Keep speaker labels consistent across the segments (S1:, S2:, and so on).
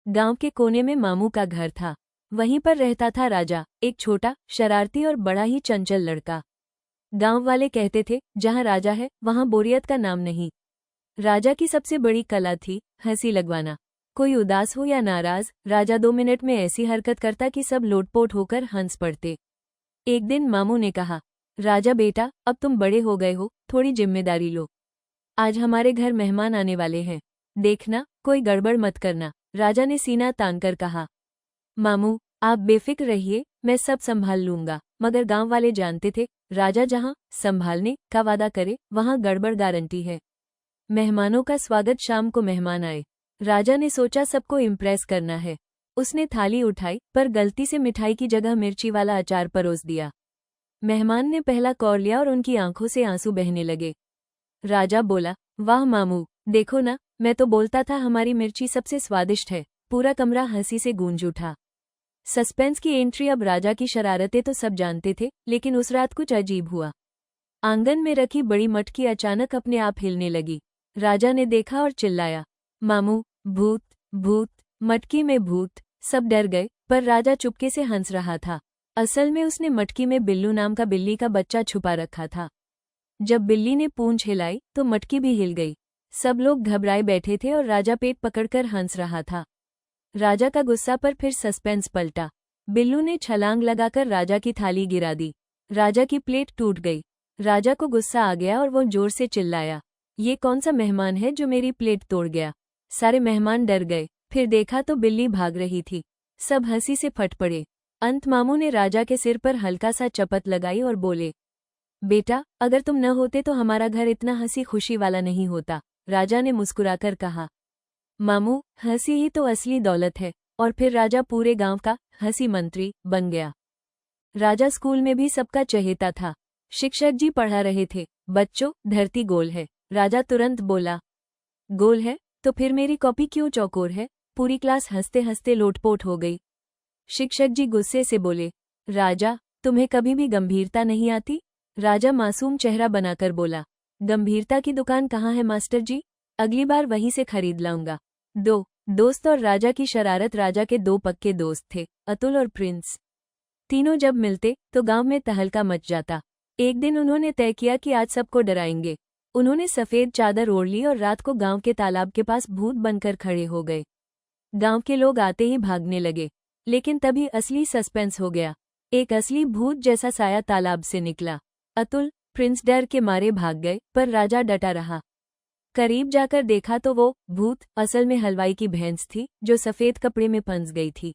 S1: गांव के कोने में मामू का घर था। वहीं पर रहता था राजा, एक छोटा, शरारती और बड़ा ही चंचल लड़का। गांव वाले कहते थे, जहां राजा है वहां बोरियत का नाम नहीं। राजा की सबसे बड़ी कला थी हंसी लगवाना। कोई उदास हो या नाराज, राजा 2 मिनट में ऐसी हरकत करता कि सब लोटपोट होकर हंस पड़ते। एक दिन मामू ने कहा, राजा बेटा, अब तुम बड़े हो गए हो, थोड़ी जिम्मेदारी लो। आज हमारे घर मेहमान आने वाले हैं, देखना कोई गड़बड़ मत करना। राजा ने सीना तानकर कहा, मामू आप बेफिक्र रहिए, मैं सब संभाल लूंगा। मगर गांव वाले जानते थे, राजा जहां संभालने का वादा करे वहां गड़बड़ गारंटी है। मेहमानों का स्वागत, शाम को मेहमान आए। राजा ने सोचा सबको इम्प्रेस करना है। उसने थाली उठाई, पर गलती से मिठाई की जगह मिर्ची वाला अचार परोस दिया। मेहमान ने पहला कौर लिया और उनकी आंखों से आंसू बहने लगे। राजा बोला, वाह मामू, देखो ना, मैं तो बोलता था हमारी मिर्ची सबसे स्वादिष्ट है। पूरा कमरा हंसी से गूंज उठा। सस्पेंस की एंट्री। अब राजा की शरारतें तो सब जानते थे, लेकिन उस रात कुछ अजीब हुआ। आंगन में रखी बड़ी मटकी अचानक अपने आप हिलने लगी। राजा ने देखा और चिल्लाया, मामू भूत भूत, मटकी में भूत। सब डर गए, पर राजा चुपके से हंस रहा था। असल में उसने मटकी में बिल्लू नाम का बिल्ली का बच्चा छुपा रखा था। जब बिल्ली ने पूंछ हिलाई तो मटकी भी हिल गई। सब लोग घबराए बैठे थे और राजा पेट पकड़कर हंस रहा था। राजा का गुस्सा पर फिर सस्पेंस पलटा। बिल्लू ने छलांग लगाकर राजा की थाली गिरा दी। राजा की प्लेट टूट गई। राजा को गुस्सा आ गया और वो जोर से चिल्लाया, ये कौन सा मेहमान है जो मेरी प्लेट तोड़ गया। सारे मेहमान डर गए। फिर देखा तो बिल्ली भाग रही थी। सब हंसी से फट पड़े। अंत मामू ने राजा के सिर पर हल्का सा चपत लगाई और बोले, बेटा, अगर तुम न होते तो हमारा घर इतना हंसी खुशी वाला नहीं होता। राजा ने मुस्कुराकर कहा, मामू हंसी ही तो असली दौलत है। और फिर राजा पूरे गांव का हंसी मंत्री बन गया। राजा स्कूल में भी सबका चहेता था। शिक्षक जी पढ़ा रहे थे, बच्चों धरती गोल है। राजा तुरंत बोला, गोल है तो फिर मेरी कॉपी क्यों चौकोर है। पूरी क्लास हंसते हंसते लोटपोट हो गई। शिक्षक जी गुस्से से बोले, राजा तुम्हें कभी भी गंभीरता नहीं आती। राजा मासूम चेहरा बनाकर बोला, गंभीरता की दुकान कहाँ है मास्टर जी, अगली बार वहीं से खरीद लाऊंगा। दोस्त और राजा की शरारत। राजा के 2 पक्के दोस्त थे, अतुल और प्रिंस। तीनों जब मिलते तो गांव में तहलका मच जाता। एक दिन उन्होंने तय किया कि आज सबको डराएंगे। उन्होंने सफेद चादर ओढ़ ली और रात को गांव के तालाब के पास भूत बनकर खड़े हो गए। गांव के लोग आते ही भागने लगे, लेकिन तभी असली सस्पेंस हो गया। एक असली भूत जैसा साया तालाब से निकला। अतुल, प्रिंस डर के मारे भाग गए, पर राजा डटा रहा। करीब जाकर देखा तो वो भूत असल में हलवाई की भैंस थी, जो सफेद कपड़े में फंस गई थी।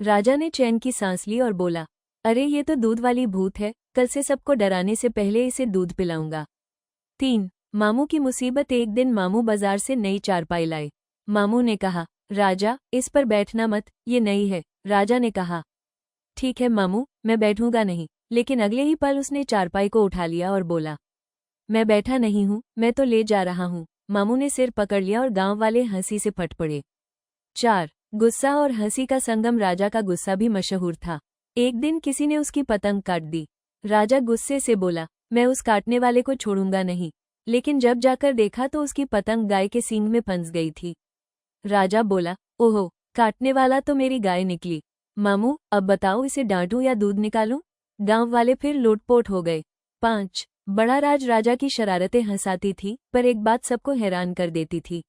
S1: राजा ने चैन की सांस ली और बोला, अरे ये तो दूध वाली भूत है, कल से सबको डराने से पहले इसे दूध पिलाऊंगा। 3 मामू की मुसीबत। एक दिन मामू बाजार से नई चारपाई लाए। मामू ने कहा, राजा इस पर बैठना मत, ये नई है। राजा ने कहा, ठीक है मामू, मैं बैठूंगा नहीं। लेकिन अगले ही पल उसने चारपाई को उठा लिया और बोला, मैं बैठा नहीं हूं, मैं तो ले जा रहा हूं। मामू ने सिर पकड़ लिया और गांव वाले हंसी से फट पड़े। 4 गुस्सा और हंसी का संगम। राजा का गुस्सा भी मशहूर था। एक दिन किसी ने उसकी पतंग काट दी। राजा गुस्से से बोला, मैं उस काटने वाले को छोड़ूंगा नहीं। लेकिन जब जाकर देखा तो उसकी पतंग गाय के सींग में फंस गई थी। राजा बोला, ओहो, काटने वाला तो मेरी गाय निकली। मामू अब बताओ, इसे डांटूं या दूध निकालूं। गांव वाले फिर लोटपोट हो गए। 5 बड़ा राज। राजा की शरारतें हंसाती थी, पर एक बात सबको हैरान कर देती थी।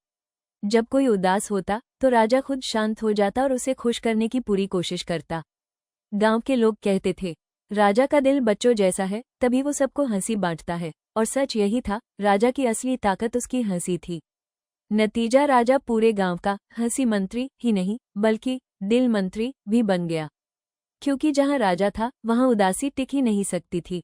S1: जब कोई उदास होता तो राजा खुद शांत हो जाता और उसे खुश करने की पूरी कोशिश करता। गांव के लोग कहते थे, राजा का दिल बच्चों जैसा है, तभी वो सबको हंसी बांटता है। और सच यही था, राजा की असली ताकत उसकी हंसी थी। नतीजा, राजा पूरे गांव का हंसी मंत्री ही नहीं, बल्कि दिल मंत्री भी बन गया। क्योंकि जहां राजा था वहां उदासी टिक ही नहीं सकती थी।